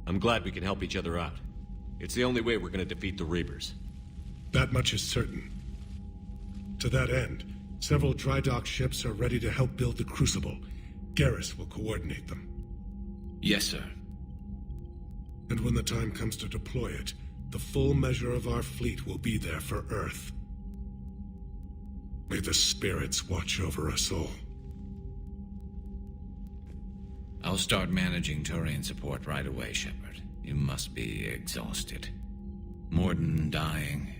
I'm glad we can help each other out. It's the only way we're gonna defeat the Reapers. That much is certain. To that end, several dry dock ships are ready to help build the Crucible. Garrus will coordinate them. Yes, sir. And when the time comes to deploy it, the full measure of our fleet will be there for Earth. May the spirits watch over us all. I'll start managing Turian support right away, Shepard. You must be exhausted. Morden dying.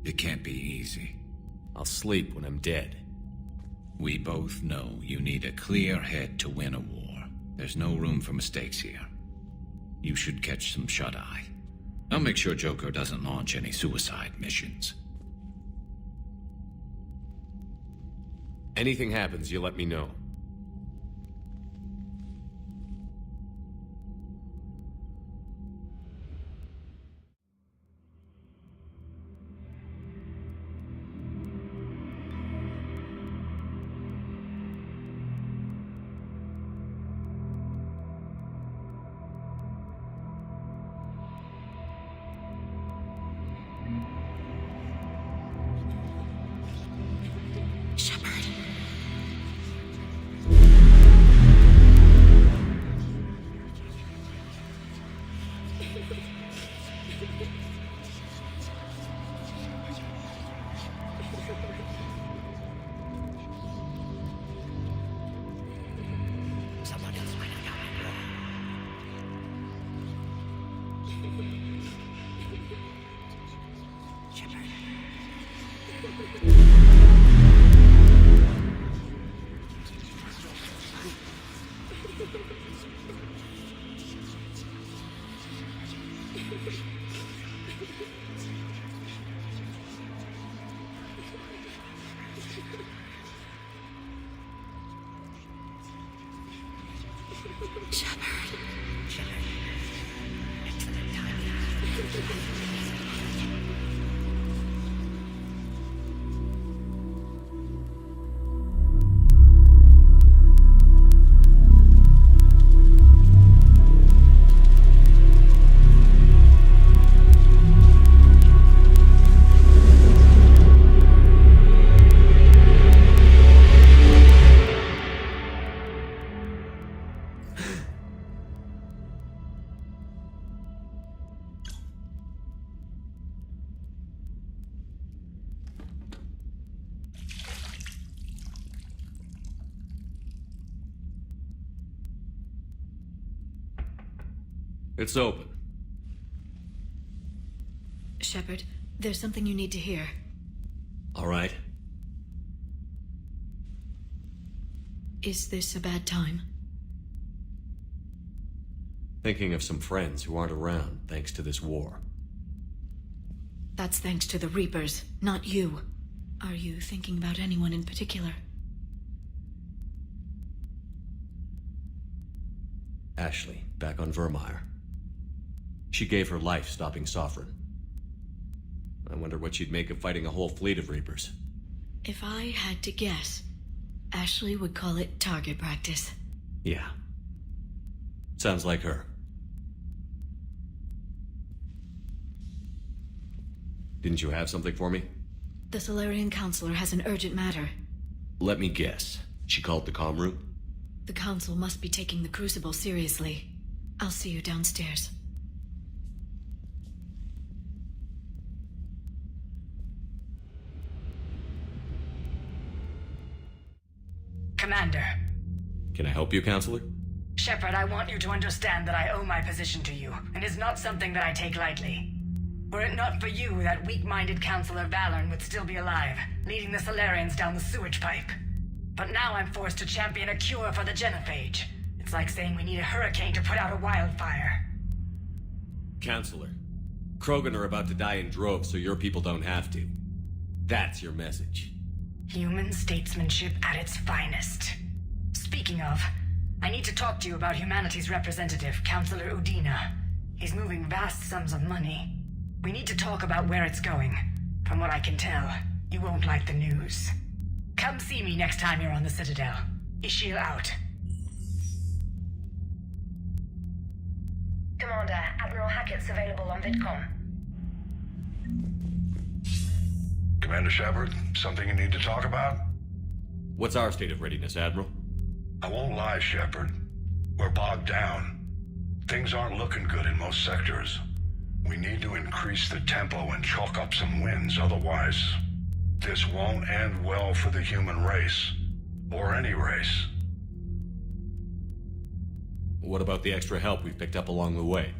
It can't be easy. I'll sleep when I'm dead. We both know you need a clear head to win a war. There's no room for mistakes here. You should catch some shut-eye. I'll make sure Joker doesn't launch any suicide missions. Anything happens, you let me know. It's open. Shepard, there's something you need to hear. All right. Is this a bad time? Thinking of some friends who aren't around thanks to this war. That's thanks to the Reapers, not you. Are you thinking about anyone in particular? Ashley, back on Vermeer. She gave her life stopping Sovereign. I wonder what she'd make of fighting a whole fleet of Reapers. If I had to guess, Ashley would call it target practice. Yeah. Sounds like her. Didn't you have something for me? The Salarian Counselor has an urgent matter. Let me guess. She called the comm room? The Council must be taking the Crucible seriously. I'll see you downstairs. Commander. Can I help you, Counselor? Shepard, I want you to understand that I owe my position to you, and it's not something that I take lightly. Were it not for you, that weak-minded Counselor Valorn would still be alive, leading the Salarians down the sewage pipe. But now I'm forced to champion a cure for the genophage. It's like saying we need a hurricane to put out a wildfire. Counselor, Krogan are about to die in droves so your people don't have to. That's your message. Human statesmanship at its finest. Speaking of, I need to talk to you about humanity's representative, Counselor Udina. He's moving vast sums of money. We need to talk about where it's going. From what I can tell, you won't like the news. Come see me next time you're on the Citadel. Ishil out. Commander, Admiral Hackett's available on VidCom. Commander Shepard, something you need to talk about? What's our state of readiness, Admiral? I won't lie, Shepard. We're bogged down. Things aren't looking good in most sectors. We need to increase the tempo and chalk up some wins, otherwise this won't end well for the human race. Or any race. What about the extra help we've picked up along the way?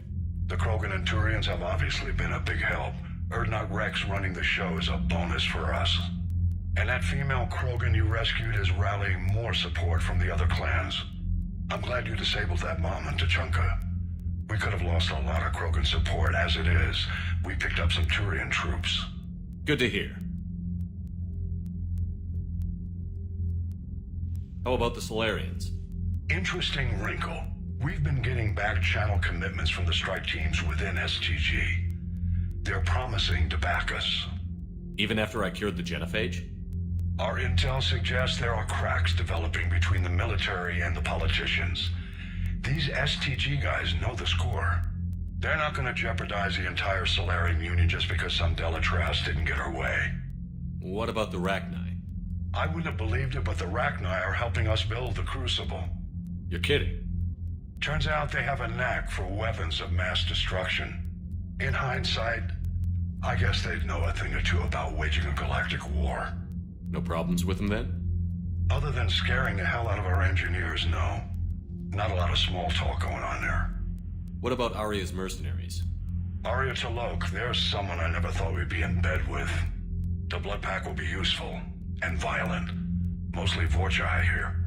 The Krogan and Turians have obviously been a big help. Erdnot Rex running the show is a bonus for us. And that female Krogan you rescued is rallying more support from the other clans. I'm glad you disabled that bomb in Tuchanka. We could have lost a lot of Krogan support. As it is, we picked up some Turian troops. Good to hear. How about the Salarians? Interesting wrinkle. We've been getting back-channel commitments from the strike teams within STG. They're promising to back us. Even after I cured the genophage? Our intel suggests there are cracks developing between the military and the politicians. These STG guys know the score. They're not going to jeopardize the entire Salarian Union just because some Delatras didn't get her way. What about the Rachni? I wouldn't have believed it, but the Rachni are helping us build the Crucible. You're kidding. Turns out they have a knack for weapons of mass destruction. In hindsight, I guess they'd know a thing or two about waging a galactic war. No problems with them then? Other than scaring the hell out of our engineers, no. Not a lot of small talk going on there. What about Arya's mercenaries? Arya T'Lok, there's someone I never thought we'd be in bed with. The blood pack will be useful. And violent. Mostly Vorcha, I hear.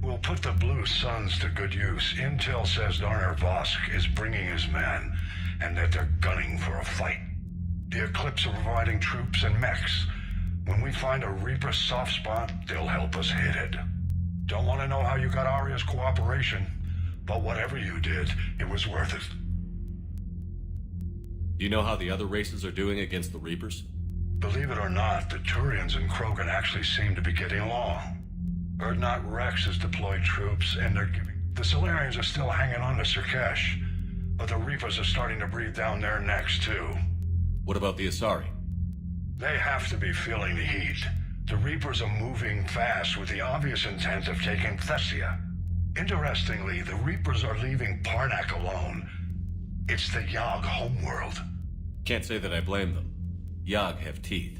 We'll put the Blue Suns to good use. Intel says Darner Vosk is bringing his men, and that they're gunning for a fight. The Eclipse are providing troops and mechs. When we find a Reaper soft spot, they'll help us hit it. Don't want to know how you got Arya's cooperation, but whatever you did, it was worth it. Do you know how the other races are doing against the Reapers? Believe it or not, the Turians and Krogan actually seem to be getting along. Erdnot Rex has deployed troops, and they're giving... The Salarians are still hanging on to Sirkesh, but the Reapers are starting to breathe down their necks, too. What about the Asari? They have to be feeling the heat. The Reapers are moving fast with the obvious intent of taking Thessia. Interestingly, the Reapers are leaving Parnak alone. It's the Yogg homeworld. Can't say that I blame them. Yogg have teeth.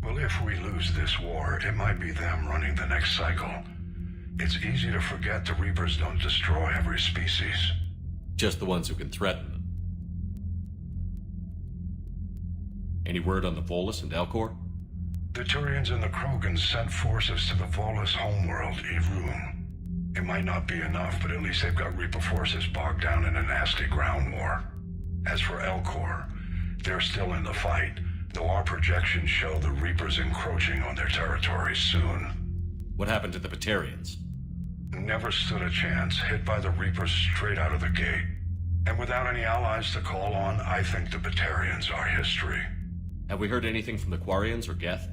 Well, if we lose this war, it might be them running the next cycle. It's easy to forget the Reapers don't destroy every species. Just the ones who can threaten them. Any word on the Volus and Elcor? The Turians and the Krogans sent forces to the Volus homeworld, Irun. It might not be enough, but at least they've got Reaper forces bogged down in a nasty ground war. As for Elcor, they're still in the fight, though our projections show the Reapers encroaching on their territory soon. What happened to the Batarians? Never stood a chance, hit by the Reapers straight out of the gate. And without any allies to call on, I think the Batarians are history. Have we heard anything from the Quarians or Geth?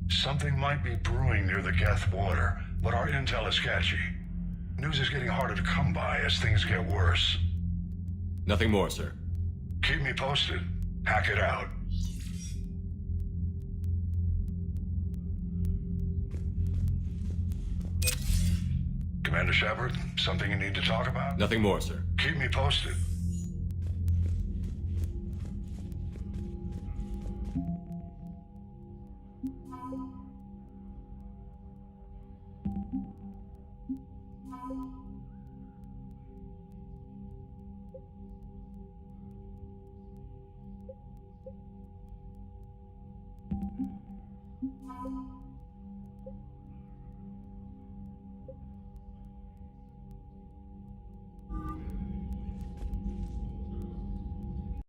Something might be brewing near the Geth border, but our intel is sketchy. News is getting harder to come by as things get worse. Nothing more, sir. Keep me posted. Hack it out. Commander Shepard, something you need to talk about? Nothing more, sir. Keep me posted.